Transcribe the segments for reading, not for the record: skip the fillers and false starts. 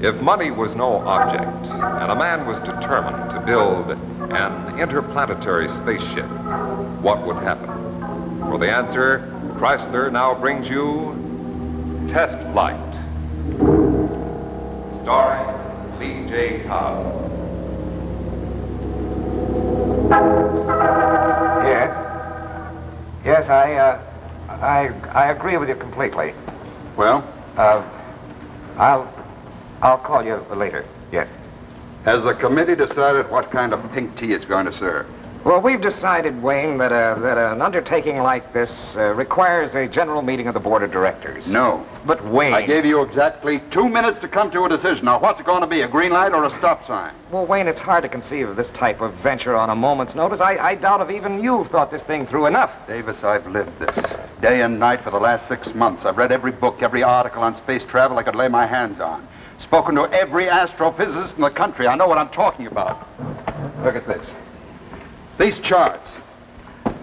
If money was no object, and a man was determined to build an interplanetary spaceship, what would happen? For the answer, Chrysler now brings you Test Flight, starring Lee J. Cobb. Yes, I agree with you completely. Well? I'll call you later. Yes. Has the committee decided what kind of pink tea it's going to serve? Well, we've decided, Wayne, that an undertaking like this requires a general meeting of the board of directors. No. But, Wayne... I gave you exactly 2 minutes to come to a decision. Now, what's it going to be, a green light or a stop sign? Well, Wayne, it's hard to conceive of this type of venture on a moment's notice. I doubt if even you've thought this thing through enough. Davis, I've lived this day and night for the last 6 months. I've read every book, every article on space travel I could lay my hands on. Spoken to every astrophysicist in the country. I know what I'm talking about. Look at this. These charts.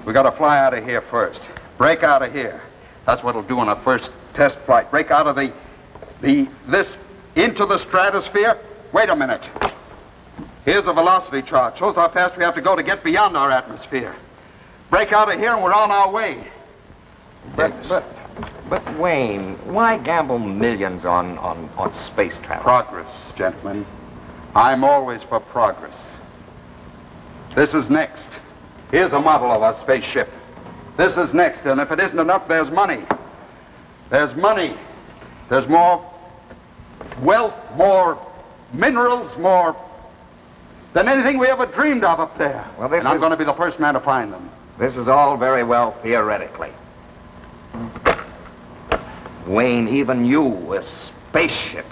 We got to fly out of here first. Break out of here. That's what'll do on our first test flight. Break out of this into the stratosphere. Wait a minute. Here's a velocity chart. Shows how fast we have to go to get beyond our atmosphere. Break out of here and we're on our way. But Wayne, why gamble millions on space travel? Progress, gentlemen. I'm always for progress. This is next. Here's a model of our spaceship. This is next, and if it isn't enough, there's money. There's money. There's more wealth, more minerals, more than anything we ever dreamed of up there. Well, and I'm going to be the first man to find them. This is all very well theoretically. Wayne, even you, a spaceship.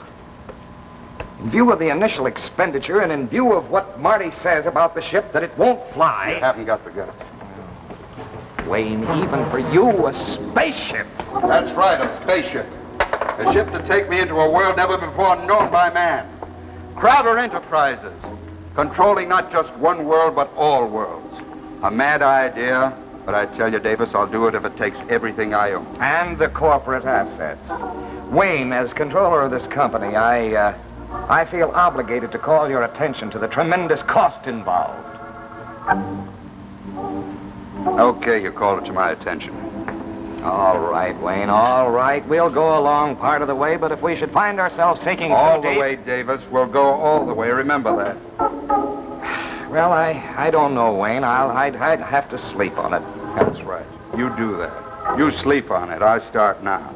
In view of the initial expenditure and in view of what Marty says about the ship, that it won't fly. You haven't got the guts. Wayne, even for you, a spaceship. That's right, a spaceship. A ship to take me into a world never before known by man. Crowder Enterprises, controlling not just one world, but all worlds. A mad idea, but I tell you, Davis, I'll do it if it takes everything I own. And the corporate assets. Wayne, as controller of this company, I feel obligated to call your attention to the tremendous cost involved. Okay, you called it to my attention. All right, Wayne, all right. We'll go along part of the way, but if we should find ourselves sinking all too the deep... way, Davis. We'll go all the way. Remember that. Well, I don't know, Wayne. I'd have to sleep on it. That's right. You do that. You sleep on it. I start now.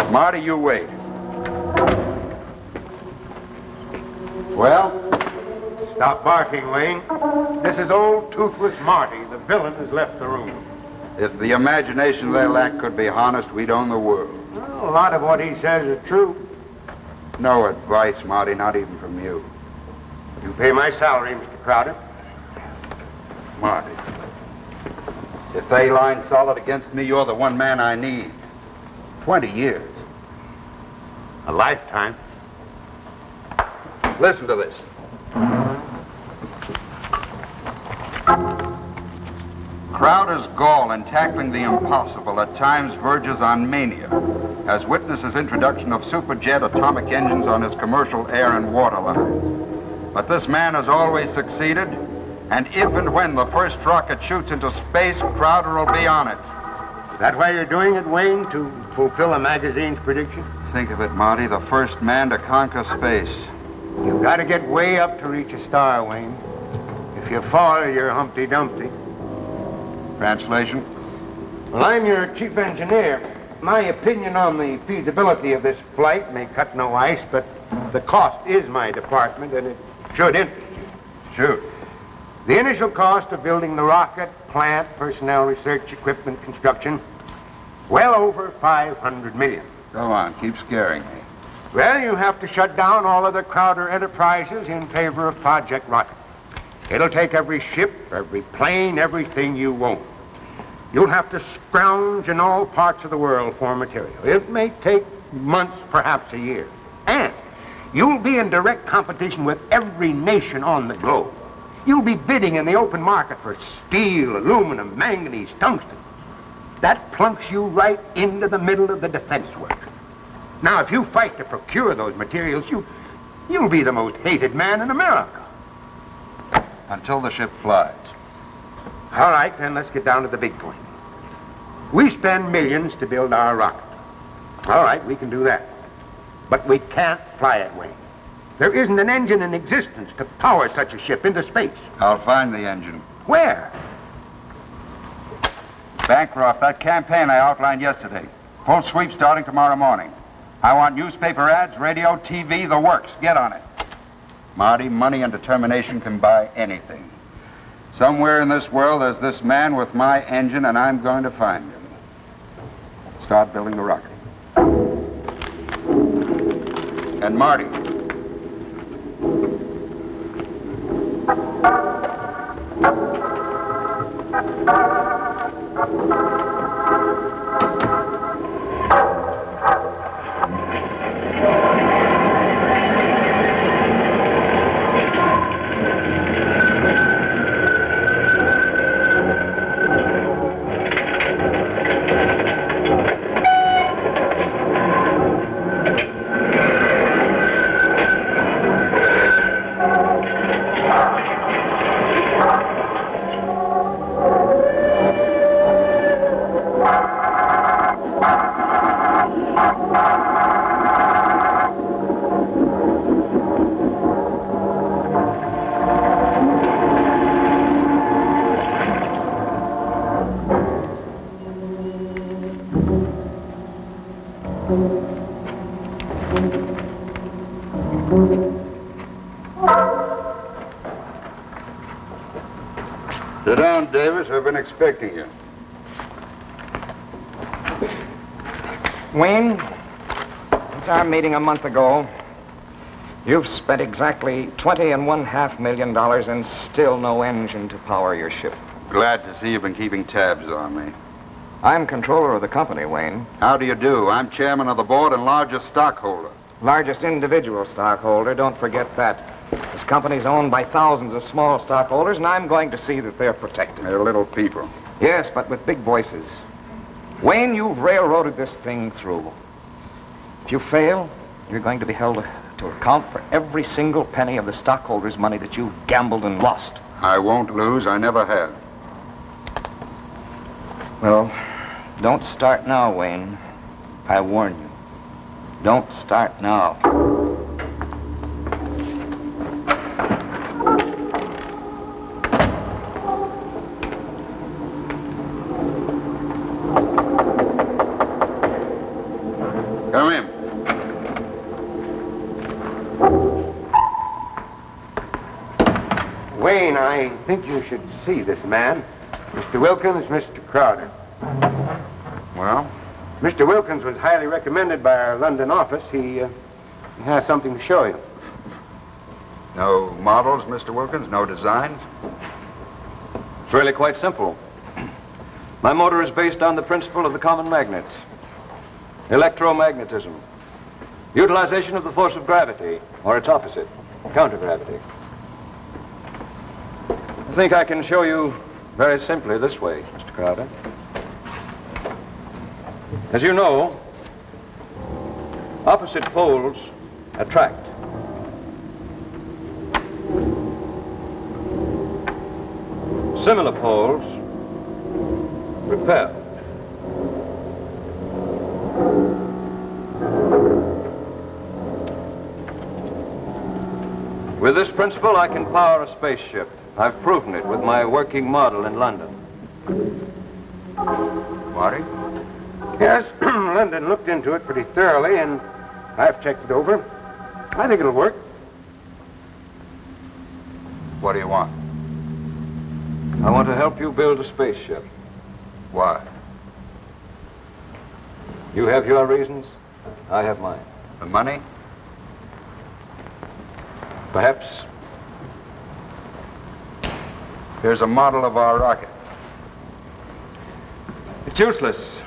Marty, you wait. Well? Stop barking, Wayne. This is old Toothless Marty. The villain has left the room. If the imagination they lack could be harnessed, we'd own the world. Well, a lot of what he says is true. No advice, Marty, not even from you. You pay my salary, Mr. Crowder. Marty, if they line solid against me, you're the one man I need. 20 years. A lifetime. Listen to this. Crowder's gall in tackling the impossible at times verges on mania, as witness his introduction of superjet atomic engines on his commercial air and water line. But this man has always succeeded, and if and when the first rocket shoots into space, Crowder will be on it. Is that why you're doing it, Wayne? To fulfill a magazine's prediction? Think of it, Marty, the first man to conquer space. You've got to get way up to reach a star, Wayne. If you fall, you're Humpty Dumpty. Translation? Well, I'm your chief engineer. My opinion on the feasibility of this flight may cut no ice, but the cost is my department, and it should interest you. Shoot. The initial cost of building the rocket, plant, personnel, research, equipment, construction, well over $500 million. Go on, keep scaring me. Well, you have to shut down all of the Crowder Enterprises in favor of Project Rocket. It'll take every ship, every plane, everything you own. You'll have to scrounge in all parts of the world for material. It may take months, perhaps a year. And you'll be in direct competition with every nation on the globe. You'll be bidding in the open market for steel, aluminum, manganese, tungsten. That plunks you right into the middle of the defense work. Now, if you fight to procure those materials, you'll be the most hated man in America. Until the ship flies. All right, then let's get down to the big point. We spend millions to build our rocket. All right, we can do that. But we can't fly it, Wayne. There isn't an engine in existence to power such a ship into space. I'll find the engine. Where? Bancroft, that campaign I outlined yesterday. Full sweep starting tomorrow morning. I want newspaper ads, radio, TV, the works. Get on it. Marty, money and determination can buy anything. Somewhere in this world there's this man with my engine, and I'm going to find him. Start building the rocket. And Marty. Sit down, Davis. I've been expecting you. Wayne, since our meeting a month ago, you've spent exactly $20.5 million and still no engine to power your ship. Glad to see you've been keeping tabs on me. I'm controller of the company, Wayne. How do you do? I'm chairman of the board and largest stockholder. Largest individual stockholder, don't forget that. This company's owned by thousands of small stockholders, and I'm going to see that they're protected. They're little people. Yes, but with big voices. Wayne, you've railroaded this thing through. If you fail, you're going to be held to account for every single penny of the stockholders' money that you've gambled and lost. I won't lose. I never have. Well, don't start now, Wayne. I warn you. Don't start now. Come in. Wayne, I think you should see this man. Mr. Wilkins, Mr. Crowder. Well? Mr. Wilkins was highly recommended by our London office. He has something to show you. No models, Mr. Wilkins? No designs? It's really quite simple. My motor is based on the principle of the common magnet. Electromagnetism. Utilization of the force of gravity, or its opposite, countergravity. I think I can show you very simply this way, Mr. Crowder. As you know, opposite poles attract. Similar poles repel. With this principle, I can power a spaceship. I've proven it with my working model in London. Marty? Yes, London looked into it pretty thoroughly, and I've checked it over. I think it'll work. What do you want? I want to help you build a spaceship. Why? You have your reasons, I have mine. The money? Perhaps. Here's a model of our rocket. It's useless.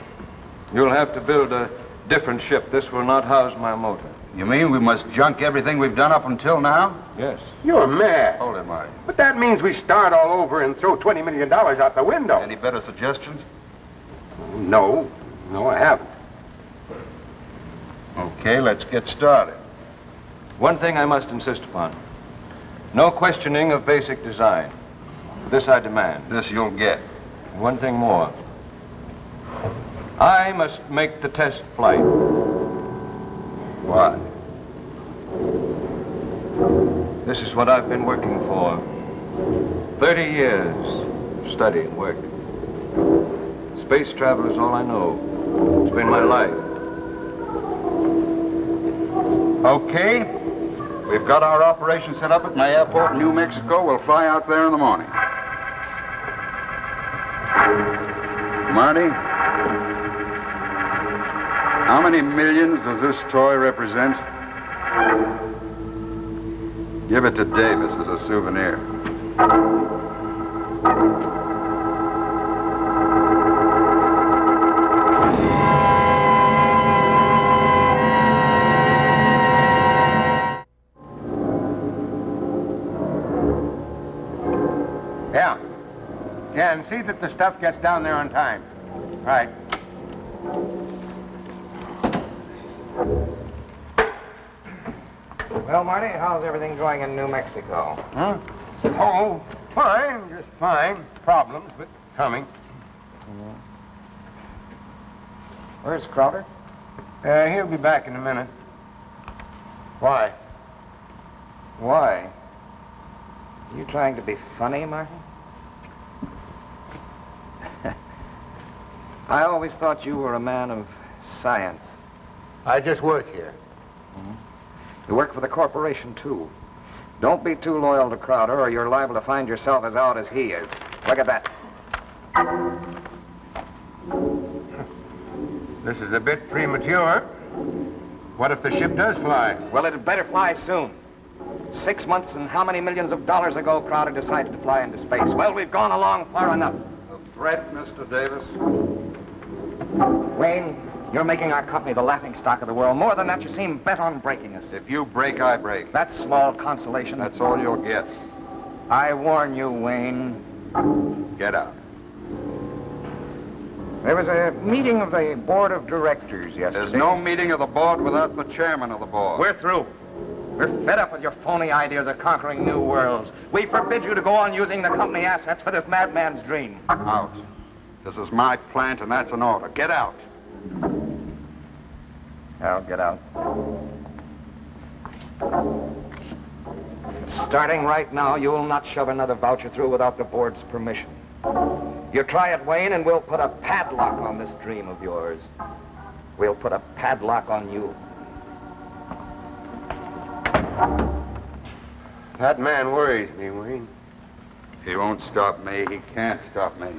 You'll have to build a different ship. This will not house my motor. You mean we must junk everything we've done up until now? Yes. You're mad. Hold it, Marty. But that means we start all over and throw $20 million out the window. Any better suggestions? No, I haven't. Okay, let's get started. One thing I must insist upon. No questioning of basic design. This I demand. This you'll get. One thing more. I must make the test flight. Why? This is what I've been working for. 30 years. Study and work. Space travel is all I know. It's been my life. Okay. We've got our operation set up at my airport in New Mexico. We'll fly out there in the morning. Marty, how many millions does this toy represent? Give it to Davis as a souvenir. Yeah, and see that the stuff gets down there on time. Right. Well, Marty, how's everything going in New Mexico? Huh? Oh, fine, just fine. Problems, but coming. Where's Crowder? He'll be back in a minute. Why? Why? You trying to be funny, Marty? I always thought you were a man of science. I just work here. You work for the corporation, too. Don't be too loyal to Crowder, or you're liable to find yourself as out as he is. Look at that. This is a bit premature. What if the ship does fly? Well, it'd better fly soon. 6 months and how many millions of dollars ago Crowder decided to fly into space? Well, we've gone along far enough. A threat, Mr. Davis? Wayne, you're making our company the laughingstock of the world. More than that, you seem bent on breaking us. If you break, I break. That's small consolation. That's all you'll get. I warn you, Wayne. Get out. There was a meeting of the board of directors yesterday. There's no meeting of the board without the chairman of the board. We're through. We're fed up with your phony ideas of conquering new worlds. We forbid you to go on using the company assets for this madman's dream. Out. This is my plant, and that's an order. Get out. I'll get out. Starting right now, you'll not shove another voucher through without the board's permission. You try it, Wayne, and we'll put a padlock on this dream of yours. We'll put a padlock on you. That man worries me, Wayne. He won't stop me. He can't stop me.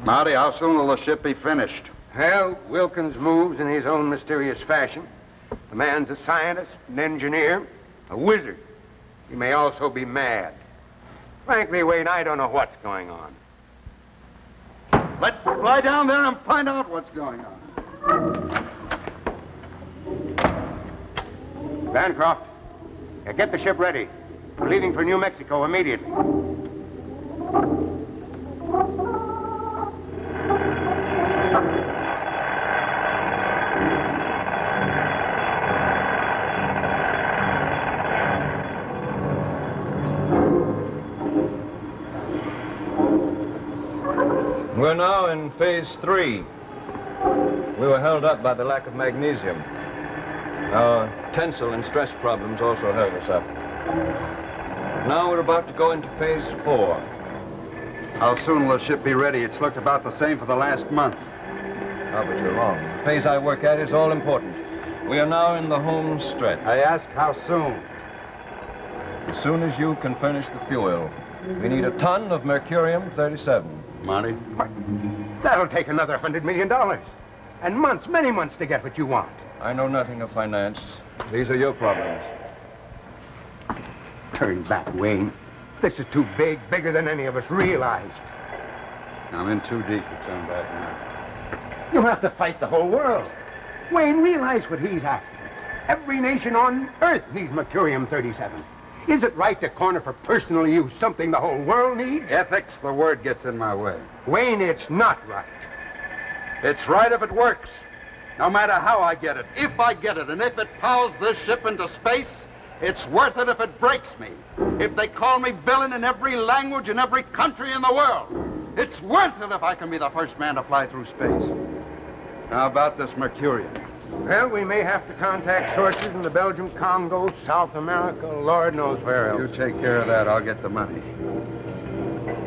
Marty, how soon will the ship be finished? Well, Wilkins moves in his own mysterious fashion. The man's a scientist, an engineer, a wizard. He may also be mad. Frankly, Wayne, I don't know what's going on. Let's fly down there and find out what's going on. Bancroft, get the ship ready. We're leaving for New Mexico immediately. We're now in phase 3. We were held up by the lack of magnesium. Our tensile and stress problems also held us up. Now we're about to go into phase 4. How soon will the ship be ready? It's looked about the same for the last month. Ah, but you're wrong. The phase I work at is all important. We are now in the home stretch. I ask how soon? As soon as you can furnish the fuel. We need a ton of mercurium-37. Marty? That'll take another $100 million. And months, many months to get what you want. I know nothing of finance. These are your problems. Turn back, Wayne. This is too big, bigger than any of us realized. I'm in too deep to turn back now. You'll have to fight the whole world. Wayne, realize what he's after. Every nation on Earth needs mercurium-37. Is it right to corner for personal use something the whole world needs? Ethics, the word gets in my way. Wayne, it's not right. It's right if it works. No matter how I get it. If I get it, and if it powers this ship into space, it's worth it if it breaks me. If they call me villain in every language in every country in the world, it's worth it if I can be the first man to fly through space. How about this Mercurian? Well, we may have to contact sources in the Belgium Congo, South America, Lord knows where else. You take care of that, I'll get the money.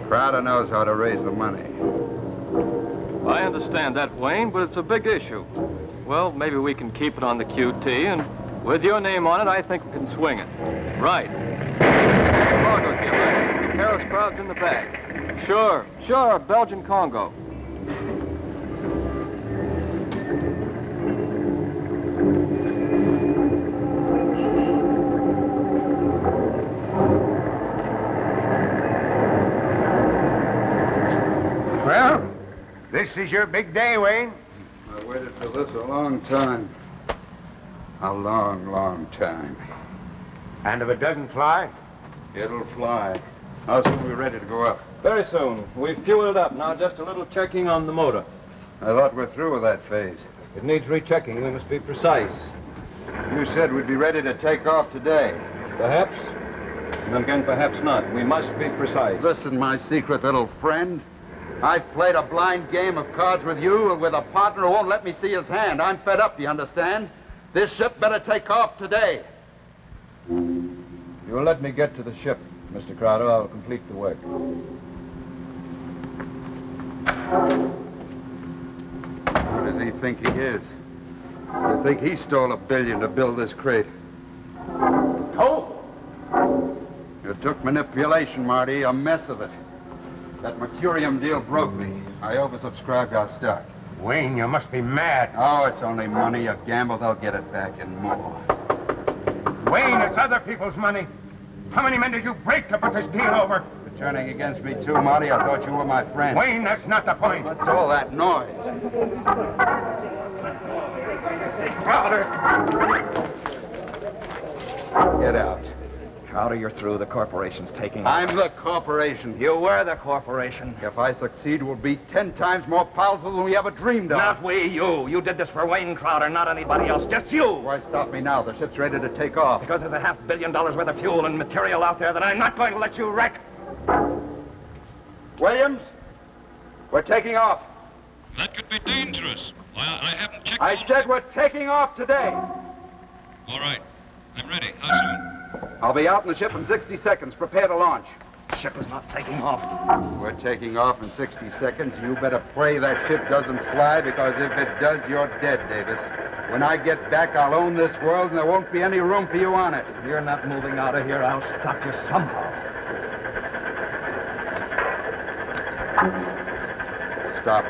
Crowder knows how to raise the money. I understand that, Wayne, but it's a big issue. Well, maybe we can keep it on the QT, and with your name on it, I think we can swing it. Right. Congo, Gilbert. The Paris crowd's in the bag. Sure, Belgian Congo. Well, this is your big day, Wayne. I waited for this a long time. A long, long time. And if it doesn't fly? It'll fly. How soon are we ready to go up? Very soon. We've fueled it up. Now just a little checking on the motor. I thought we're through with that phase. It needs rechecking. We must be precise. You said we'd be ready to take off today. Perhaps. And again, perhaps not. We must be precise. Listen, my secret little friend. I've played a blind game of cards with you and with a partner who won't let me see his hand. I'm fed up, do you understand? This ship better take off today. You'll let me get to the ship, Mr. Crowder. I'll complete the work. Who does he think he is? You think he stole $1 billion to build this crate? Oh! It took manipulation, Marty, a mess of it. That Mercurium deal broke me. I oversubscribed our stock. Wayne, you must be mad. Oh, it's only money. A gamble, they'll get it back and more. Wayne, it's other people's money. How many men did you break to put this deal over? You're turning against me too, Marty. I thought you were my friend. Wayne, that's not the point. What's all that noise? Crowder! Get out. Crowder, you're through. The corporation's taking... I'm the corporation. You were the corporation. If I succeed, we'll be 10 times more powerful than we ever dreamed of. Not we, you. You did this for Wayne Crowder, not anybody else. Just you. Why stop me now? The ship's ready to take off. Because there's $500 million worth of fuel and material out there that I'm not going to let you wreck. Williams, we're taking off. That could be dangerous. I haven't checked... I said we're taking off today. All right. I'm ready. How soon? I'll be out in the ship in 60 seconds. Prepare to launch. The ship is not taking off. We're taking off in 60 seconds. You better pray that ship doesn't fly, because if it does, you're dead, Davis. When I get back, I'll own this world, and there won't be any room for you on it. If you're not moving out of here, I'll stop you somehow. Stop.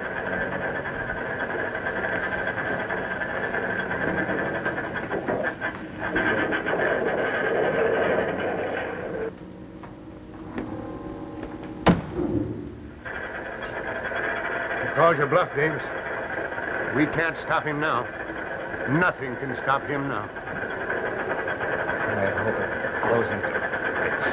Called your bluff, Davis. We can't stop him now. Nothing can stop him now. I hope it's closing to bits.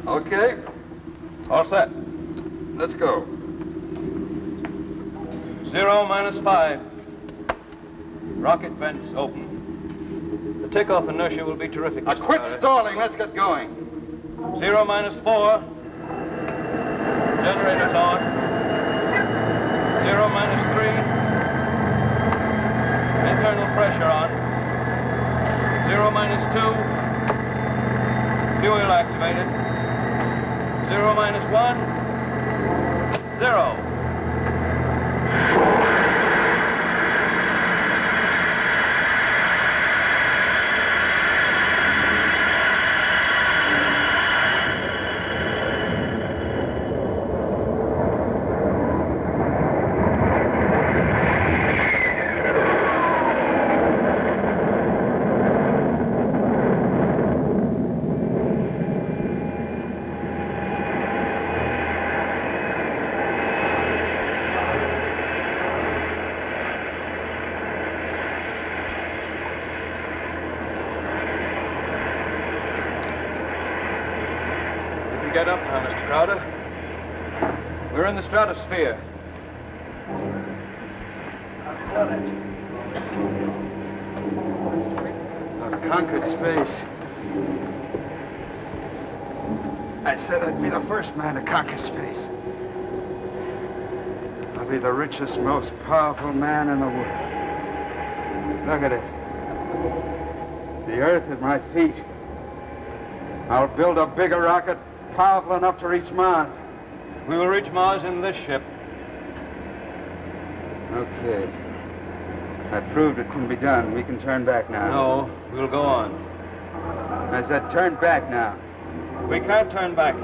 Okay. All set. Let's go. 0 minus 5. Rocket vents open. The takeoff inertia will be terrific. Now Mr. quit Crowder. stalling. Let's get going. 0 minus 4. Generators on. 0 minus 3. Internal pressure on. 0 minus 2. Fuel activated. 0 minus 1. 0. Crowder. We're in the stratosphere. I've done it. I've conquered space. I said I'd be the first man to conquer space. I'll be the richest, most powerful man in the world. Look at it. The Earth at my feet. I'll build a bigger rocket, powerful enough to reach Mars. We will reach Mars in this ship. Okay. I proved it can be done. We can turn back now. No, we'll go on. I said turn back now. We can't turn back.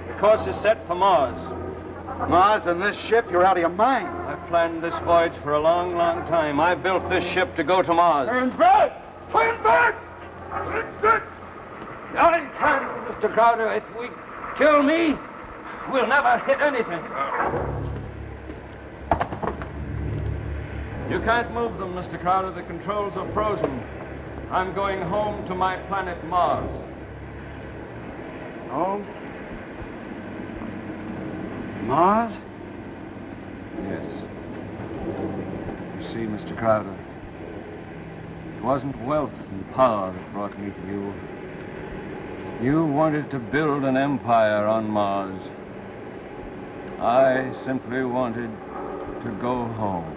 The course is set for Mars. Mars and this ship, you're out of your mind. I've planned this voyage for a long, long time. I built this ship to go to Mars. Turn back! Turn back! I can't, Mr. Crowder. If we kill me, we'll never hit anything. You can't move them, Mr. Crowder. The controls are frozen. I'm going home to my planet Mars. Home? Mars? Yes. You see, Mr. Crowder, it wasn't wealth and power that brought me to you. You wanted to build an empire on Mars. I simply wanted to go home.